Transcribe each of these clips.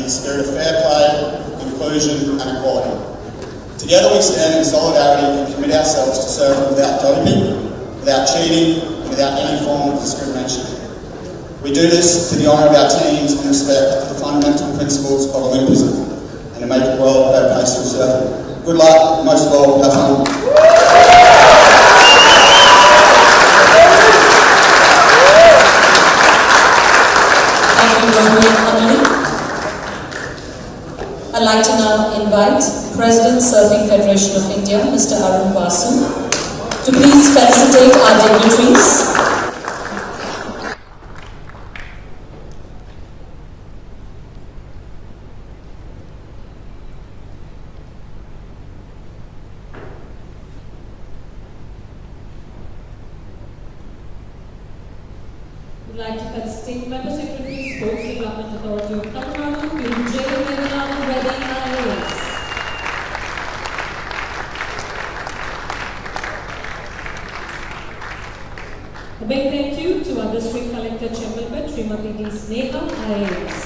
the spirit of fair play, inclusion and equality. Together we stand in solidarity and commit ourselves to serve without doping, without cheating and without any form of discrimination. We do this to the honour of our teams and respect for the fundamental principles of Olympism and to make the world a better place to serve. Good luck, most of all, have fun. I'd like to now invite President Surfing Federation of India, Mr. Arun Basu, to please felicitate our dignitaries. We'd like to felicitate Member Secretary, Sports Development Authority of Tamil Nadu, Reddy IAS. A big thank you to our District Collector Chairman, Srimati D. Sneha, IAS.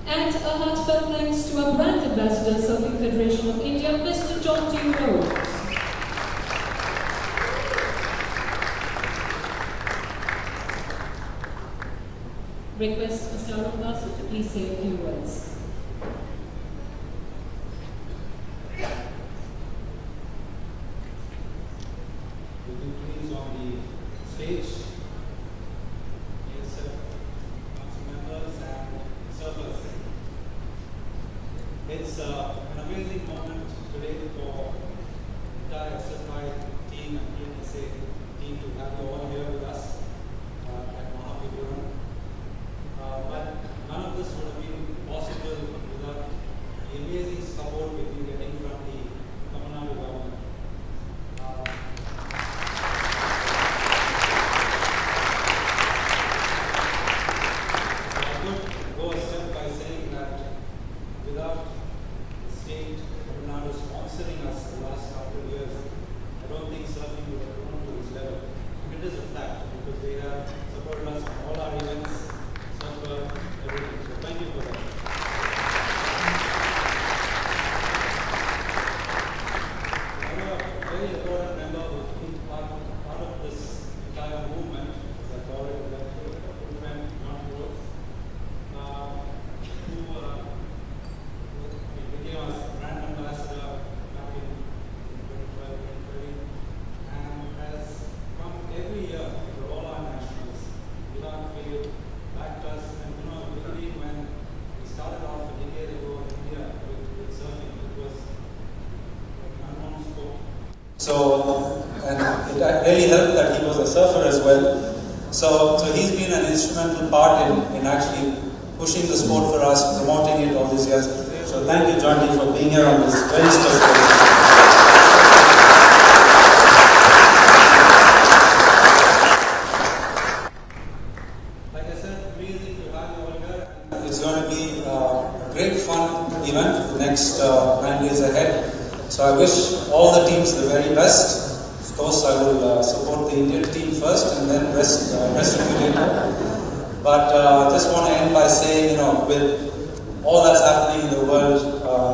And a heartfelt thanks to our brand ambassador, Surfing Federation of India, Mr. John T. Rhodes. Request Mr. Arun Basu to please say a few words. Would you please on the stage, council members and surfers. It's an amazing moment today for the entire SFI team and PNSA team to have you all here with us at Mahavipuram. But none of this would have been possible without the amazing support we've been getting from the Tamil Nadu government. I could go a step by saying that without the state Tamil Nadu sponsoring us the last couple of years, I don't think surfing would have grown to this level. It is a fact because they have supported us on all our events. Everything. So thank you for that. Another very important member who's been part of this entire movement is our Kollywood not growth, who became our brand ambassador back in 2012, 2013, and has come every year for all our nationals without fail. Backed us, and literally when we started off a decade ago in India with surfing, it was like an unknown sport. So, and it really helped that he was a surfer as well. So he's been an instrumental part in actually pushing the sport for us, promoting it all these years. So thank you, John T, for being here on this very special day. It's going to be a great fun event for the next 9 days ahead. So I wish all the teams the very best. Of course, I will support the Indian team first and then rest of you later. But I just want to end by saying, with all that's happening in the world,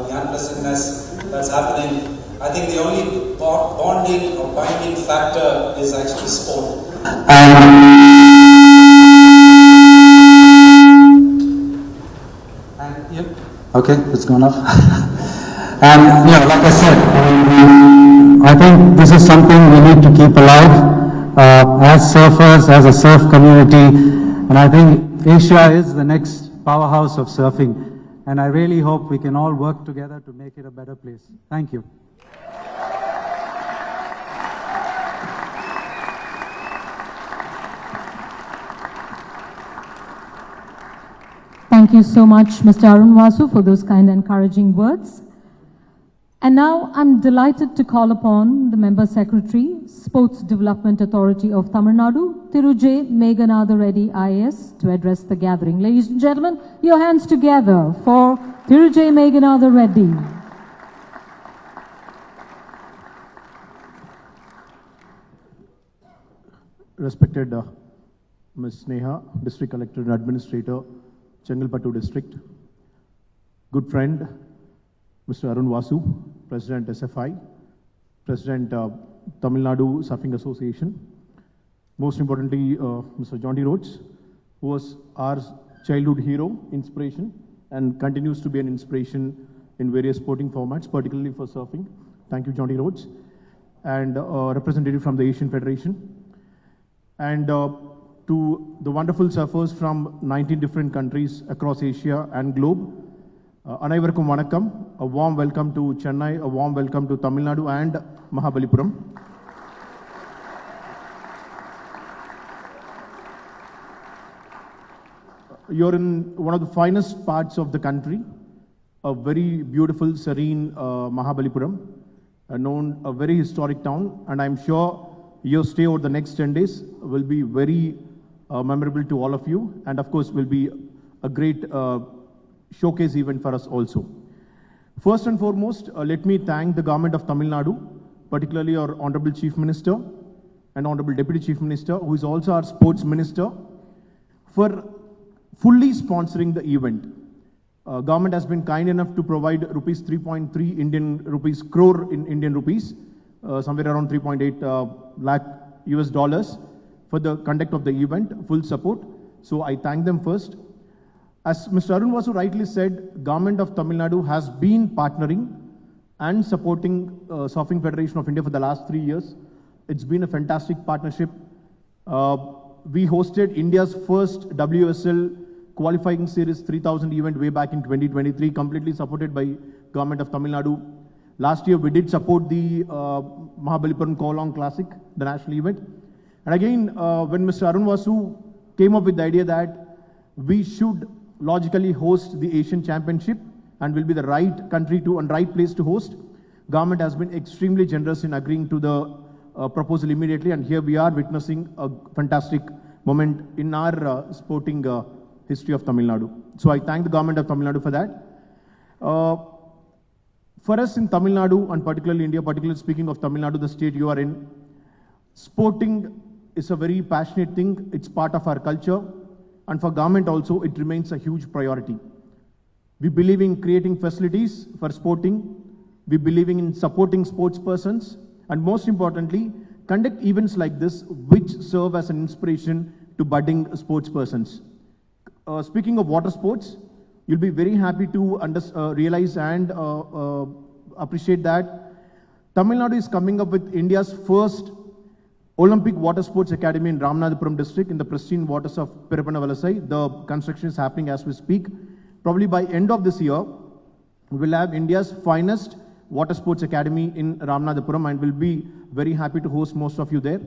the unpleasantness that's happening, I think the only bonding or binding factor is actually sport. Yep. Okay, it's gone off. And like I said, I think this is something we need to keep alive as surfers, as a surf community. And I think Asia is the next powerhouse of surfing. And I really hope we can all work together to make it a better place. Thank you. Thank you so much, Mr. Arun Basu, for those kind encouraging words. And now I'm delighted to call upon the Member Secretary, Sports Development Authority of Tamil Nadu, J. Meghanatha Reddy IAS, to address the gathering. Ladies and gentlemen, your hands together for J. Meghanatha Reddy. Respected Ms. Sneha, District Collector and Administrator, Chengalpattu District. Good friend, Mr. Arun Vasu, President SFI, President Tamil Nadu Surfing Association. Most importantly, Mr. John D. Rhodes, who was our childhood hero, inspiration, and continues to be an inspiration in various sporting formats, particularly for surfing. Thank you, John D. Rhodes. And representative from the Asian Federation. And to the wonderful surfers from 19 different countries across Asia and globe, Anaivarkum Vanakkam, a warm welcome to Chennai, a warm welcome to Tamil Nadu and Mahabalipuram. You're in one of the finest parts of the country, a very beautiful, serene Mahabalipuram, a very historic town, and I'm sure your stay over the next 10 days will be very memorable to all of you, and of course will be a great showcase event for us also. First and foremost, let me thank the government of Tamil Nadu, particularly our Honorable Chief Minister and Honorable Deputy Chief Minister, who is also our Sports Minister, for fully sponsoring the event. Government has been kind enough to provide rupees 3.3 Indian rupees crore in Indian rupees, somewhere around 3.8 lakh US dollars for the conduct of the event, full support. So I thank them first. As Mr. Arun Vasu rightly said, Government of Tamil Nadu has been partnering and supporting Surfing Federation of India for the last 3 years. It's been a fantastic partnership. We hosted India's first WSL qualifying series 3000 event way back in 2023, completely supported by Government of Tamil Nadu. Last year we did support the Mahabalipuram Kolang Classic, the national event. And again, when Mr. Arun Vasu came up with the idea that we should logically host the Asian Championship and will be the right country to and right place to host, government has been extremely generous in agreeing to the proposal immediately, and here we are witnessing a fantastic moment in our sporting history of Tamil Nadu. So I thank the government of Tamil Nadu for that. For us in Tamil Nadu, and particularly India, particularly speaking of Tamil Nadu, the state you are in, sporting is a very passionate thing. It's part of our culture. And for government also, it remains a huge priority. We believe in creating facilities for sporting. We believe in supporting sports persons. And most importantly, conduct events like this, which serve as an inspiration to budding sports persons. Speaking of water sports, you'll be very happy to realize and appreciate that Tamil Nadu is coming up with India's first Olympic Water Sports Academy in Ramanathapuram district in the pristine waters of Pirapana-Valasai. The construction is happening as we speak. Probably by end of this year, we will have India's finest Water Sports Academy in Ramanathapuram, and we'll be very happy to host most of you there.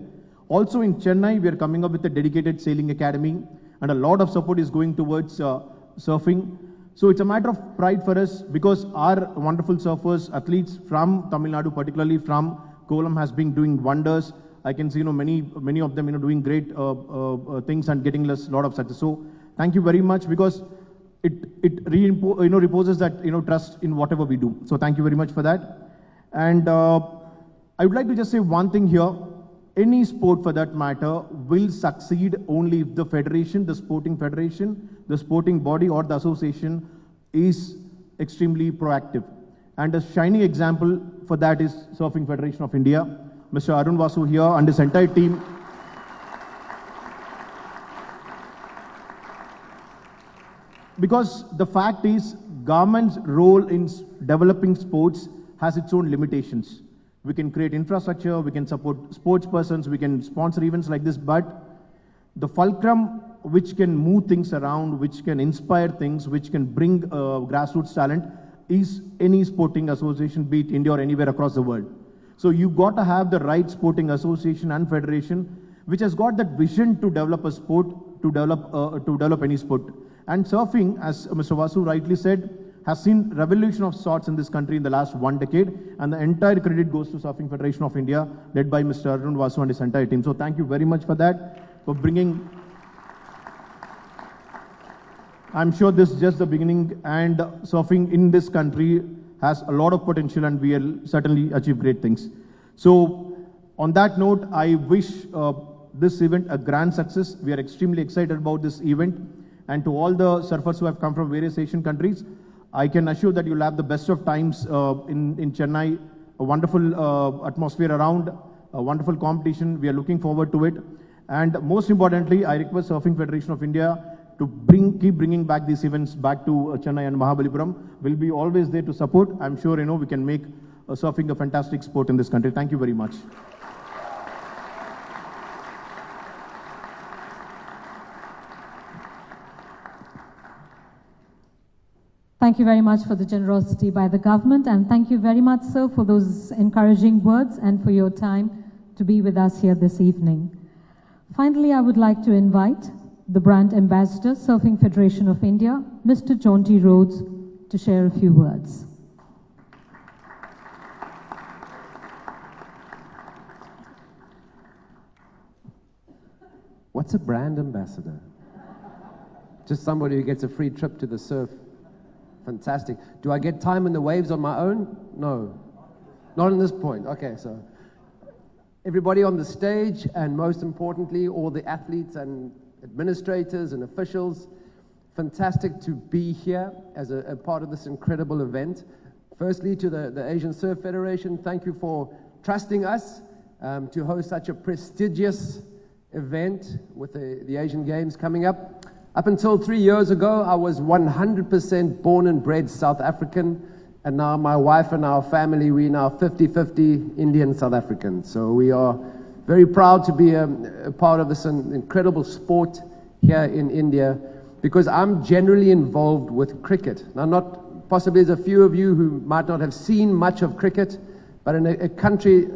Also in Chennai, we are coming up with a dedicated sailing academy, and a lot of support is going towards surfing. So it's a matter of pride for us because our wonderful surfers, athletes from Tamil Nadu, particularly from Kollam, has been doing wonders. I can see many of them doing great things and getting us a lot of success. So thank you very much, because it reposes that trust in whatever we do. So thank you very much for that. And I would like to just say one thing here. Any sport for that matter will succeed only if the federation, the sporting federation, the sporting body or the association is extremely proactive. And a shining example for that is Surfing Federation of India. Mr. Arun Vasu here and his entire team. Because the fact is, government's role in developing sports has its own limitations. We can create infrastructure, we can support sports persons, we can sponsor events like this, but the fulcrum which can move things around, which can inspire things, which can bring grassroots talent is any sporting association, be it India or anywhere across the world. So you've got to have the right sporting association and federation, which has got that vision to develop a sport, to develop any sport. And surfing, as Mr. Vasu rightly said, has seen revolution of sorts in this country in the last 1 decade, and the entire credit goes to Surfing Federation of India, led by Mr. Arun Vasu and his entire team. So thank you very much for that, for bringing. I'm sure this is just the beginning, and surfing in this country has a lot of potential, and we will certainly achieve great things. So on that note, I wish this event a grand success. We are extremely excited about this event. And to all the surfers who have come from various Asian countries, I can assure that you'll have the best of times in Chennai, a wonderful atmosphere around, a wonderful competition. We are looking forward to it. And most importantly, I request Surfing Federation of India to keep bringing back these events back to Chennai and Mahabalipuram. We'll be always there to support. I'm sure, we can make surfing a fantastic sport in this country. Thank you very much. Thank you very much for the generosity by the government, and thank you very much, sir, for those encouraging words and for your time to be with us here this evening. Finally, I would like to invite the brand ambassador, Surfing Federation of India, Mr. Jaunty Rhodes, to share a few words. What's a brand ambassador? Just somebody who gets a free trip to the surf. Fantastic. Do I get time in the waves on my own? No. Not at this point. Okay, so everybody on the stage, and most importantly, all the athletes and administrators and officials, fantastic to be here as a part of this incredible event. Firstly, to the Asian Surf Federation, thank you for trusting us to host such a prestigious event with the Asian Games coming up. Up until 3 years ago, I was 100% born and bred South African, and now my wife and our family, we now 50-50 Indian South African. So we are very proud to be a part of this incredible sport here in India, because I'm generally involved with cricket. Now, not possibly as a few of you who might not have seen much of cricket, but in a country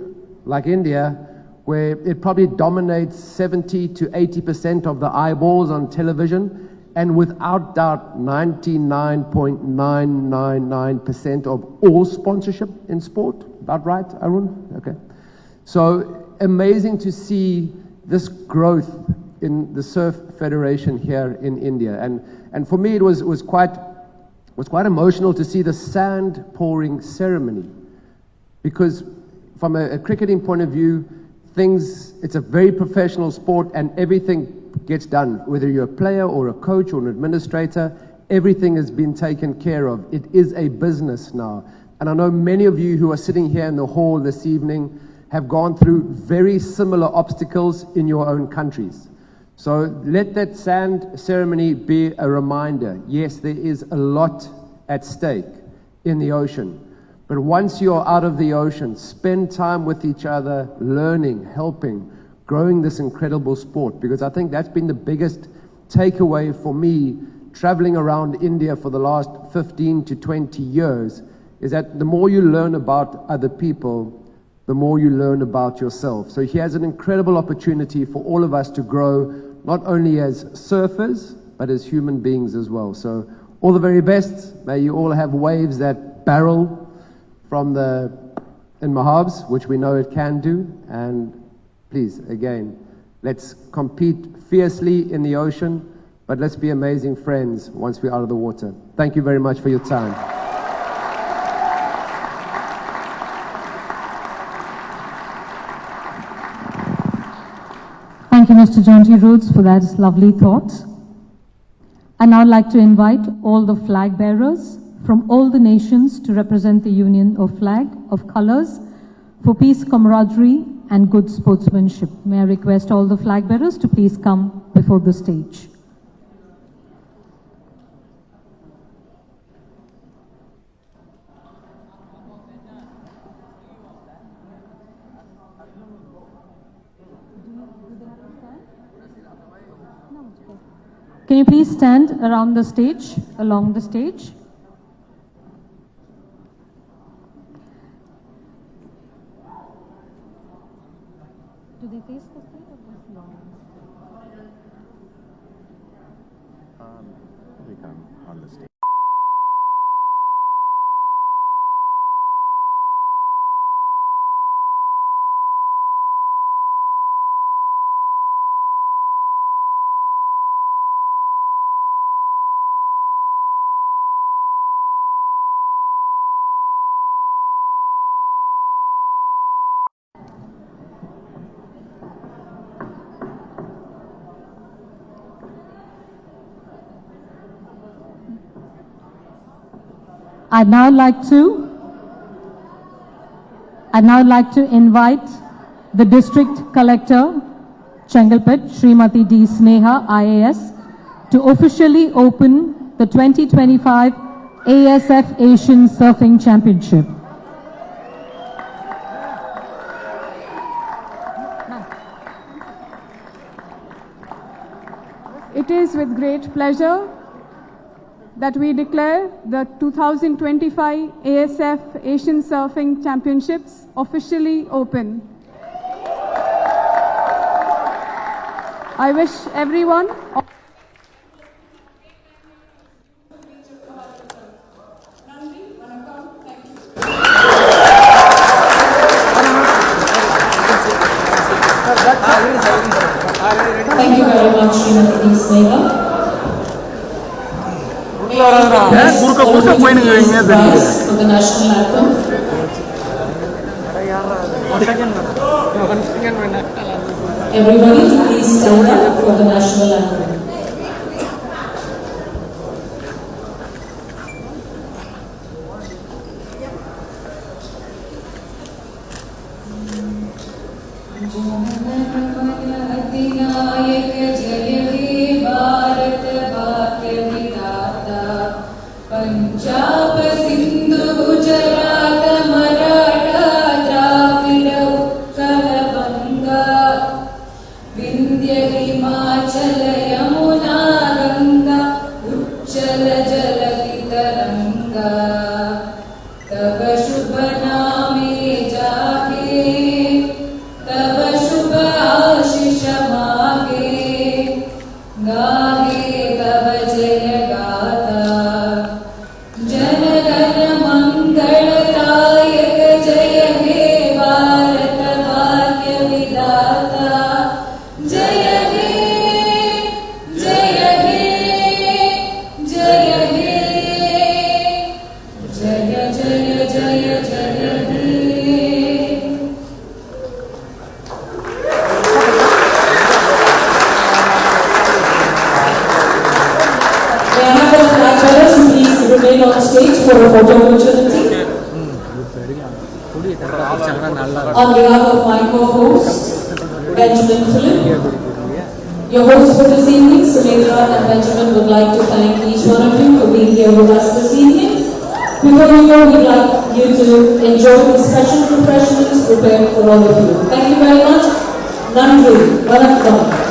like India, where it probably dominates 70 to 80% of the eyeballs on television, and without doubt 99.999% of all sponsorship in sport. About right, Arun? Okay. So amazing to see this growth in the Surf Federation here in India. And for me, it was quite emotional to see the sand pouring ceremony, because from a cricketing point of view, it's a very professional sport, and everything gets done. Whether you're a player or a coach or an administrator, everything has been taken care of. It is a business now. And I know many of you who are sitting here in the hall this evening have gone through very similar obstacles in your own countries. So let that sand ceremony be a reminder. Yes, there is a lot at stake in the ocean. But once you're out of the ocean, spend time with each other, learning, helping, growing this incredible sport. Because I think that's been the biggest takeaway for me, traveling around India for the last 15 to 20 years, is that the more you learn about other people, the more you learn about yourself. So here's an incredible opportunity for all of us to grow, not only as surfers, but as human beings as well. So all the very best. May you all have waves that barrel from in Mahabs, which we know it can do. And please, again, let's compete fiercely in the ocean, but let's be amazing friends once we're out of the water. Thank you very much for your time. Thank you, Mr. Jaunty Rhodes, for that lovely thought. I'd now like to invite all the flag bearers from all the nations to represent the Union of Flag of Colors for peace, camaraderie, and good sportsmanship. May I request all the flag bearers to please come before the stage. Can you please stand around the stage, along the stage? Do they face the stage or this long? They come on the stage. I'd now like to invite the District Collector, Chengalpet, Srimati D. Sneha, IAS, to officially open the 2025 ASF Asian Surfing Championship. It is with great pleasure that we declare the 2025 ASF Asian Surfing Championships officially open. I wish everyone Thank you very much, Srimati Sneha. Rise for the national anthem. Everybody, please stand up for the national anthem. अधिनायक जय हे भारत भाग्य विधाता पंजाब सिंधु गुजरात मराठा द्राविड उत्कल बंगा विंध्य हिमाचल यमुना गंगा उच्चल जलधि तरंगा तब शुभ नामे जागे तब शुभ आशीष मागे गाहे तब जय गाथा जन गण मंगलदायक जय हे भारत भाग्य विधाता जय हे जय हे जय हे जय जय जय जय हे May I have the flag bearers to please remain on stage for a photo opportunity? On behalf of my co-host, Benjamin Philip, your hosts for this evening, Sumedra and Benjamin, would like to thank each one of you for being here with us this evening. Before we go, we'd like you to enjoy the special refreshments prepared for all of you. Thank you very much. Nandri, Vanakkam.